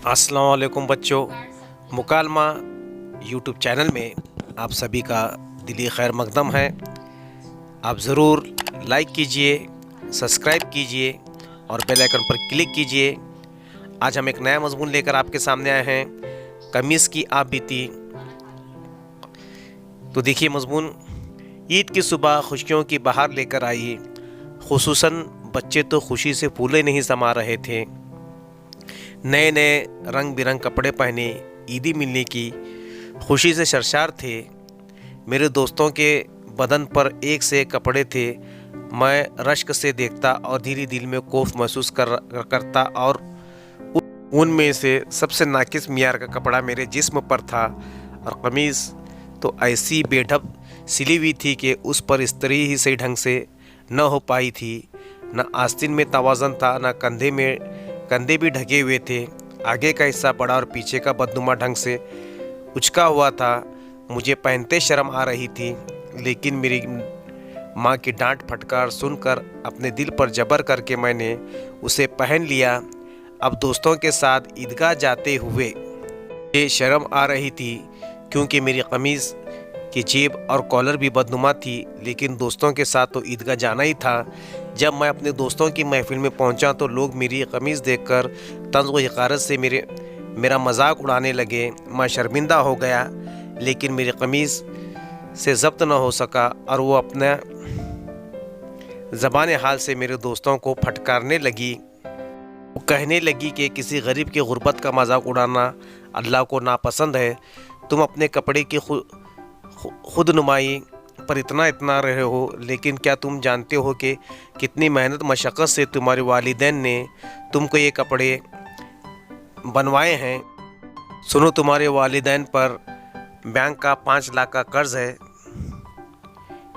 अस्सलाम वालेकुम बच्चों, मुकालमा यूट्यूब चैनल में आप सभी का दिली खैर मकदम है। आप ज़रूर लाइक कीजिए, सब्सक्राइब कीजिए और बेल आइकन पर क्लिक कीजिए। आज हम एक नया मज़मून लेकर आपके सामने आए हैं, कमीज़ की आप बीती। तो देखिए मज़मून, ईद की सुबह खुशियों की बहार लेकर आई। खुसूसन बच्चे तो खुशी से फूले नहीं समा रहे थे। नए नए रंग बिरंग कपड़े पहने ईदी मिलने की खुशी से सरशार थे। मेरे दोस्तों के बदन पर एक से एक कपड़े थे। मैं रश्क से देखता और धीरे दिल में खौफ महसूस करता और उनमें से सबसे नाकिस मियार का कपड़ा मेरे जिस्म पर था। और कमीज़ तो ऐसी बेढब सिली हुई थी कि उस पर इस्त्री ही सही ढंग से न हो पाई थी। न आस्तीन में तवाज़न था, न कंधे भी ढके हुए थे। आगे का हिस्सा बड़ा और पीछे का बदनुमा ढंग से उचका हुआ था। मुझे पहनते शर्म आ रही थी, लेकिन मेरी माँ की डांट फटकार सुनकर अपने दिल पर जबर करके मैंने उसे पहन लिया। अब दोस्तों के साथ ईदगाह जाते हुए ये शर्म आ रही थी, क्योंकि मेरी कमीज़ की जेब और कॉलर भी बदनुमा थी। लेकिन दोस्तों के साथ तो ईदगाह जाना ही था। जब मैं अपने दोस्तों की महफिल में पहुंचा तो लोग मेरी कमीज़ देखकर तंज़ व हक़ारत से मेरा मजाक उड़ाने लगे। मैं शर्मिंदा हो गया, लेकिन मेरी कमीज़ से ज़ब्त न हो सका और वो अपने ज़बान हाल से मेरे दोस्तों को फटकारने लगी। वो कहने लगी कि किसी गरीब की गुर्बत का मजाक उड़ाना अल्लाह को नापसंद है। तुम अपने कपड़े की खुद नुमाई पर इतना रहे हो, लेकिन क्या तुम जानते हो कि कितनी मेहनत मशक्क़त से तुम्हारे वालिदैन ने तुमको ये कपड़े बनवाए हैं। सुनो, तुम्हारे वालिदैन पर बैंक का 5 लाख का कर्ज़ है,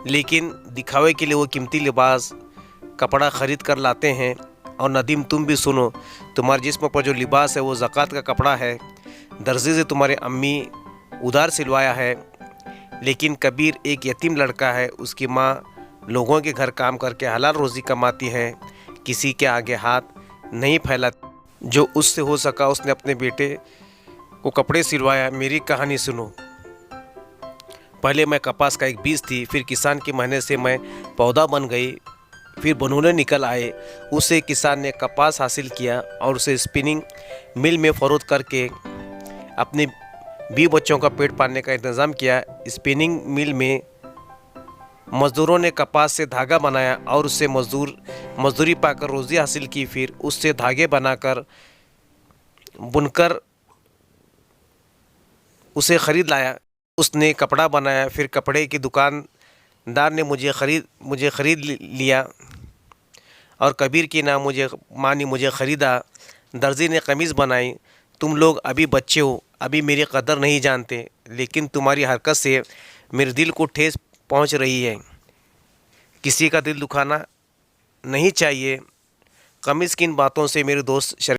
लेकिन दिखावे के लिए वो कीमती लिबास कपड़ा ख़रीद कर लाते हैं। और नदीम, तुम भी सुनो, तुम्हारे जिस्म पर जो लिबास है वो ज़कात का कपड़ा है। दर्जी से तुम्हारे अम्मी उधार सिलवाया है। लेकिन कबीर एक यतीम लड़का है। उसकी माँ लोगों के घर काम करके हलाल रोज़ी कमाती है, किसी के आगे हाथ नहीं फैलाती। जो उससे हो सका उसने अपने बेटे को कपड़े सिलवाया। मेरी कहानी सुनो। पहले मैं कपास का एक बीज थी, फिर किसान की मेहनत से मैं पौधा बन गई, फिर बनूने निकल आए। उससे किसान ने कपास हासिल किया और उसे स्पिनिंग मिल में फ़रोख्त करके अपने 20 बच्चों का पेट पालने का इंतज़ाम किया। स्पिनिंग मिल में मज़दूरों ने कपास से धागा बनाया और उससे मज़दूरी पाकर रोज़ी हासिल की। फिर उससे धागे बनाकर बुनकर उसे ख़रीद लाया। उसने कपड़ा बनाया। फिर कपड़े की दुकानदार ने मुझे ख़रीद लिया और कबीर की माँ ने मुझे ख़रीदा। दर्जी ने कमीज़ बनाई। तुम लोग अभी बच्चे हो, अभी मेरी कदर नहीं जानते, लेकिन तुम्हारी हरकत से मेरे दिल को ठेस पहुंच रही है। किसी का दिल दुखाना नहीं चाहिए। कमीज़ की इन बातों से मेरे दोस्त